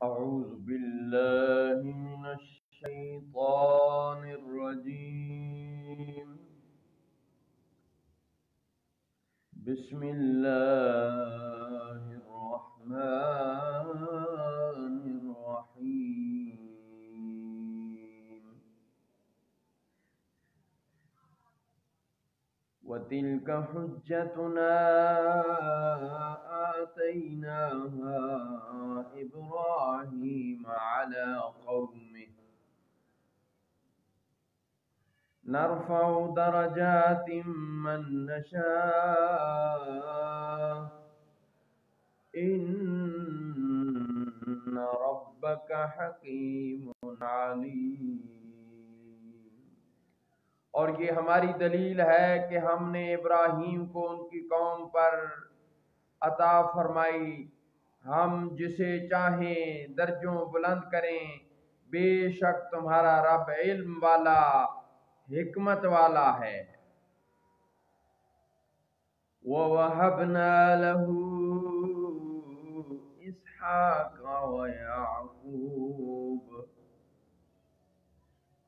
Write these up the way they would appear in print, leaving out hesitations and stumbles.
أعوذ بالله من الشيطان الرجيم. بسم الله الرحمن الرحيم. وتلك حجتنا آتيناها إبراهيم على قومه نرفع درجات من نشاء إن ربك حكيم عليم. اور یہ ہماری دلیل ہے کہ ہم نے ابراہیم کو ان کی قوم پر عطا فرمائی. ہم جسے چاہیں درجوں بلند کریں. بے شک تمہارا رب علم والا حکمت والا ہے. وَوَهَبْنَا لَهُ إِسْحَاقَ وَيَعْقُوبَ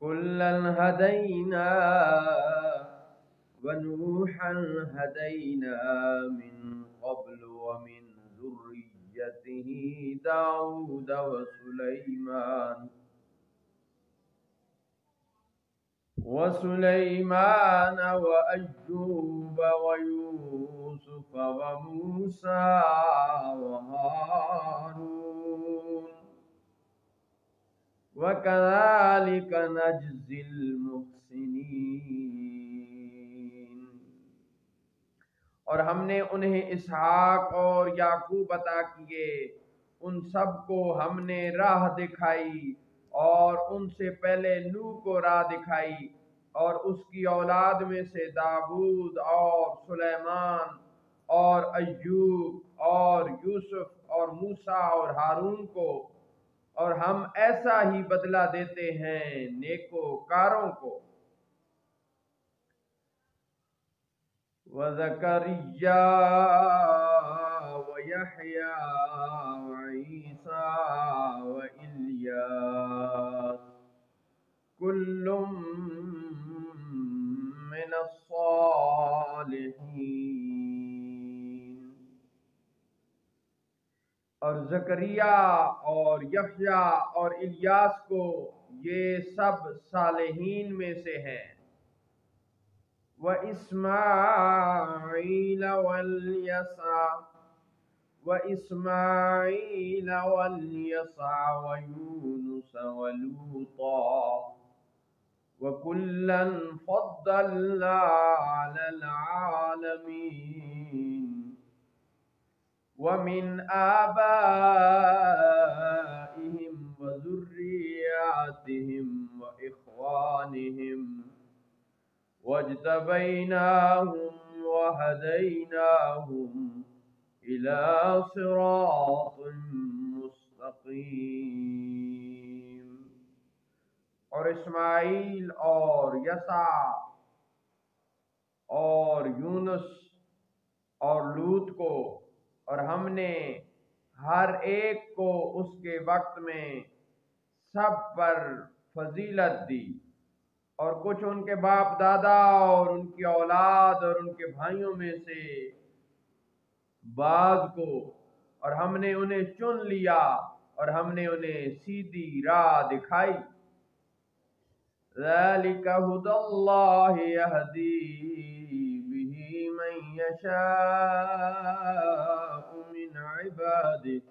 كُلًّا هَدَيْنَا وَنُوحًا هَدَيْنَا مِن قَبْلُ وَمِن ذُرِّيَّتِهِ دَاوُودَ وسليمان وأيوب ويوسف وموسى وهارون وكذلك نجزي المحسنين. اور ہم نے انہیں اسحاق اور یعقوب عطا کیے. ان سب کو ہم نے راہ دکھائی اور ان سے پہلے نوح کو راہ دکھائی اور اس کی اولاد میں سے داؤد اور سلیمان اور ایوب اور یوسف اور موسیٰ اور ہارون کو. اور ہم ایسا ہی بدلہ دیتے ہیں نیکوکاروں کو. وَزَكَرِيَّا وَيَحْيَى وَعِيسَى وَإِلْيَاسَ كُلٌّ مِّنَ الصَّالِحِينَ. اور زکریا اور یحییٰ اور الیاس کو یہ سب صالحین میں سے ہیں. وَإِسْمَاعِيلَ وَالْيَسَعَ وَيُونُسَ وَلُوطًا وَكُلًّا فَضَّلْنَا عَلَى الْعَالَمِينَ. وَمِنْ آبَائِهِمْ وَذُرِّيَّاتِهِمْ وَإِخْوَانِهِمْ وَاجْتَبَيْنَاهُمْ وَهَدَيْنَاهُمْ إِلَى صِرَاطٍ مُسْتَقِيمٍ. اور اسماعیل اور یسع اور یونس اور لوط کو اور ہم نے ہر ایک کو اس کے وقت میں سب پر فضیلت دی. اور کچھ ان کے باپ دادا اور ان کی اولاد اور ان کے بھائیوں میں سے بعض کو اور ہم نے انہیں چن لیا اور ہم نے انہیں سیدھی راہ دکھائی. ذَلِكَ هُدَى اللَّهِ يَهْدِي بِهِ مَن يَشَاءُ مِنْ عِبَادِهِ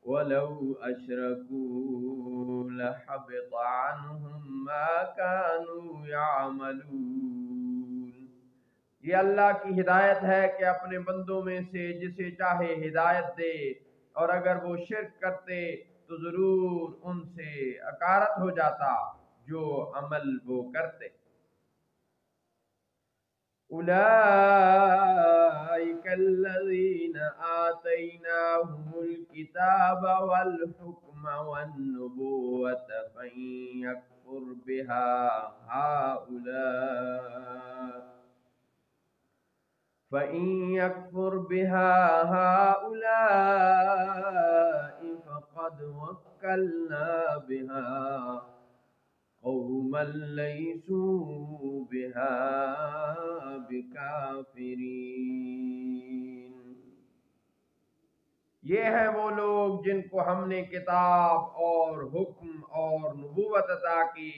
وَلَوْ أَشْرَكُوا لَحَبِطَ عَنْهُمْ مَا كَانُوا يَعْمَلُونَ. یہ اللہ کی ہدایت ہے کہ اپنے بندوں میں سے جسے چاہے ہدایت دے، اور اگر وہ شرک کرتے تو ضرور ان سے اکارت ہو جاتا جو عمل وہ کرتے. أولئك الذين آتيناهم الكتاب والحكم والنبوة فإن يكفر بها هؤلاء قد وكلنا بها قوما ليسوا بها بكافرين۔ یہ ہیں وہ لوگ جن کو ہم نے کتاب اور حکم اور نبوت عطا کی،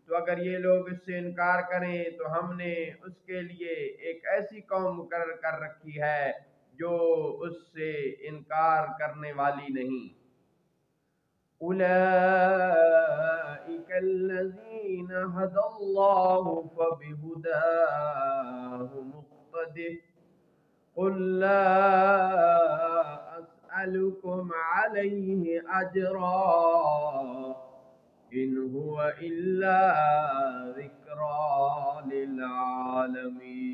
تو اگر یہ لوگ اس سے انکار کریں تو ہم نے اس کے لیے ایک ایسی قوم مقرر کر رکھی ہے جو اس سے انکار کرنے والی نہیں۔ اولئک الذین ھدی اللہ فبہداہ مقتدہ قل لا اسألکم علیہ اجرا ان هو الا ذکری للعالمین۔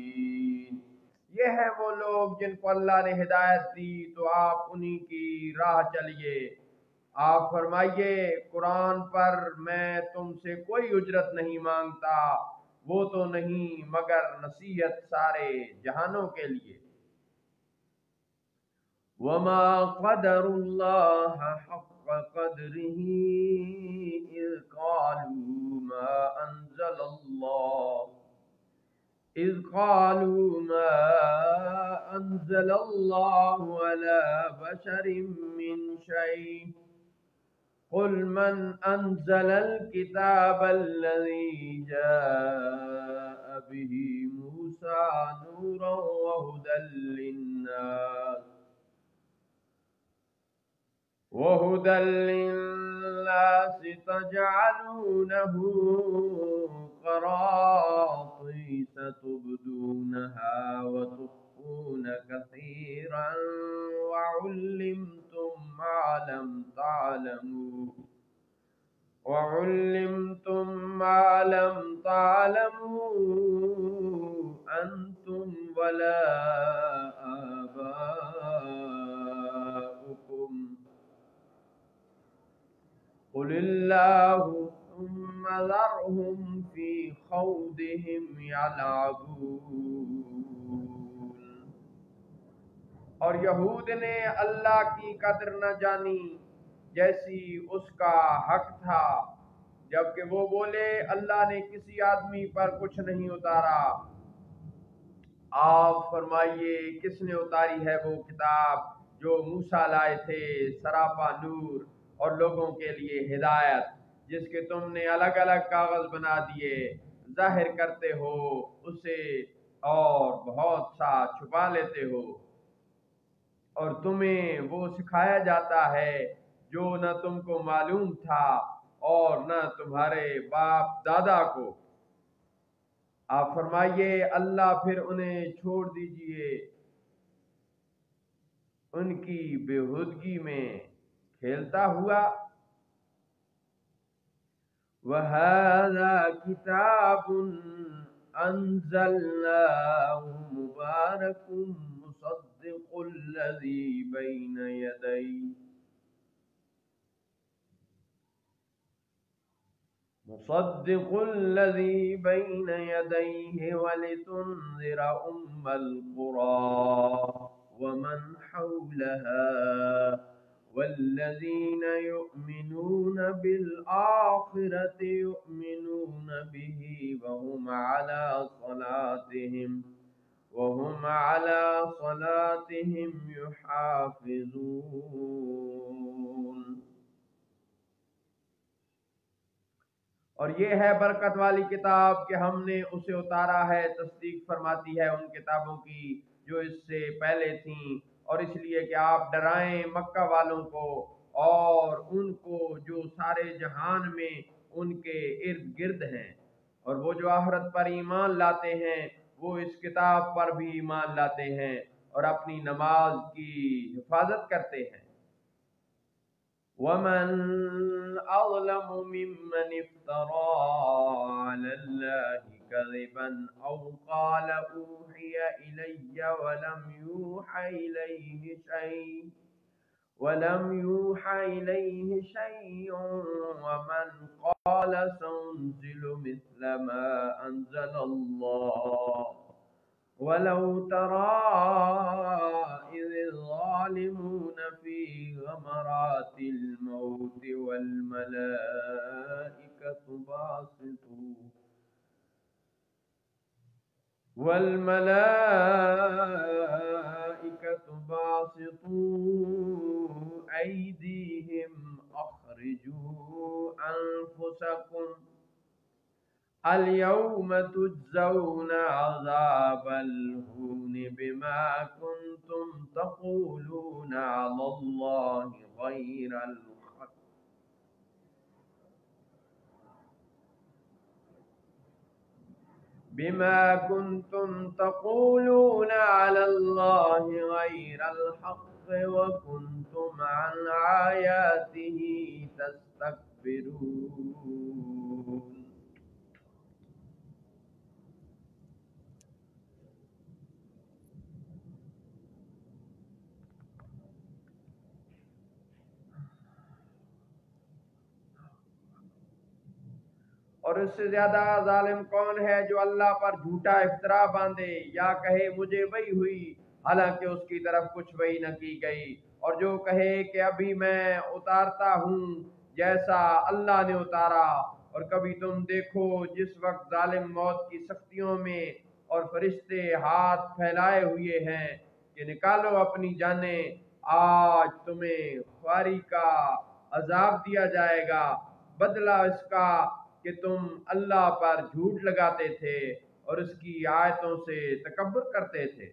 یہ ہیں وہ لوگ جن کو اللہ نے ہدایت دی تو آپ انہی کی راہ چلیے۔ آپ فرمائیے قرآن پر میں تم سے کوئی اجرت نہیں مانگتا، وہ تو نہیں مگر نصیحت سارے جہانوں کے لیے۔ وما قدر اللہ حق قدره اذ قالوا ما انزل اللہ على بشر من شيء قل من انزل الكتاب الذي جاء به موسى نورا وهدى للناس تجعلونه قراطيس تبدونها وتخفون كثيرا وعلمتم ما لم تعلموا أنتم ولا آباؤكم قل اللہ ثم ذرهم في خوضهم يلعبون۔ اور یہود نے اللہ کی قدر نہ جانی جیسی اس کا حق تھا، جبکہ وہ بولے اللہ نے کسی آدمی پر کچھ نہیں اتارا۔ آپ فرمائیے کس نے اتاری ہے وہ کتاب جو موسیٰ لائے تھے، سراپا نور اور لوگوں کے لیے ہدایت، جس کے تم نے الگ الگ کاغذ بنا دیے، ظاہر کرتے ہو اسے اور بہت سا چھپا لیتے ہو، اور تمہیں وہ سکھایا جاتا ہے جو نہ تم کو معلوم تھا اور نہ تمہارے باپ دادا کو۔ آپ فرمائیے اللہ پھر انہیں چھوڑ دیجئے ان کی بےہودگی میں کھیلتا ہوا۔ وَهَذَا كِتَابٌ أَنزَلْنَاهُ مُبَارَكٌ مُصَدِّقُ الَّذِي بَيْنَ يَدَيْهِ وَلِتُنذِرَ أُمَّ الْقُرَىٰ وَمَنْ حَوْلَهَا وَالَّذِينَ يُؤْمِنُونَ بِالْآخِرَةِ يُؤْمِنُونَ بِهِ وَهُمْ عَلَى صَلَاتِهِمْ يُحَافِظُونَ۔ اور یہ ہے برکت والی کتاب کہ ہم نے اسے اتارا ہے، تصدیق فرماتی ہے ان کتابوں کی جو اس سے پہلے تھیں، اور اس لیے کہ آپ ڈرائیں مکہ والوں کو اور ان کو جو سارے جہان میں ان کے ارد گرد ہیں، اور وہ جو آخرت پر ایمان لاتے ہیں وہ اس کتاب پر بھی ایمان لاتے ہیں اور اپنی نماز کی حفاظت کرتے ہیں۔ وَمَنْ أَظْلَمُ مِمَّنِ افْتَرَىٰ عَلَى اللَّهِ كَذِبًا أَوْ قَالَ أُوحِيَ إِلَيَّ وَلَمْ يُوحَ إِلَيْهِ شَيْءٌ وَمَنْ قَالَ سَأُنزِلُ مِثْلَ مَا أَنزَلَ اللَّهُ وَلَوْ تَرَىٰ إِذِ الظَّالِمُونَ فِي سكرات الموت والملائكة باسطوا أيديهم أخرجوا أنفسكم اليوم تجزون عذاب الهون بما كنتم تقولون على الله غير الحق بما كنتم تقولون على الله غير الحق وكنتم عن آياته تستكبرون. اور اس سے زیادہ ظالم کون ہے جو اللہ پر جھوٹا افطرا باندھے یا کہے مجھے وحی ہوئی حالانکہ اس کی طرف کچھ وحی نہ کی گئی، اور جو کہے کہ ابھی میں اتارتا ہوں جیسا اللہ نے اتارا۔ اور کبھی تم دیکھو جس وقت ظالم موت کی سختیوں میں اور فرشتے ہاتھ پھیلائے ہوئے ہیں کہ نکالو اپنی جانیں، آج تمہیں خواری کا عذاب دیا جائے گا، بدلہ اس کا کہ تم اللہ پر جھوٹ لگاتے تھے اور اس کی آیتوں سے تکبر کرتے تھے۔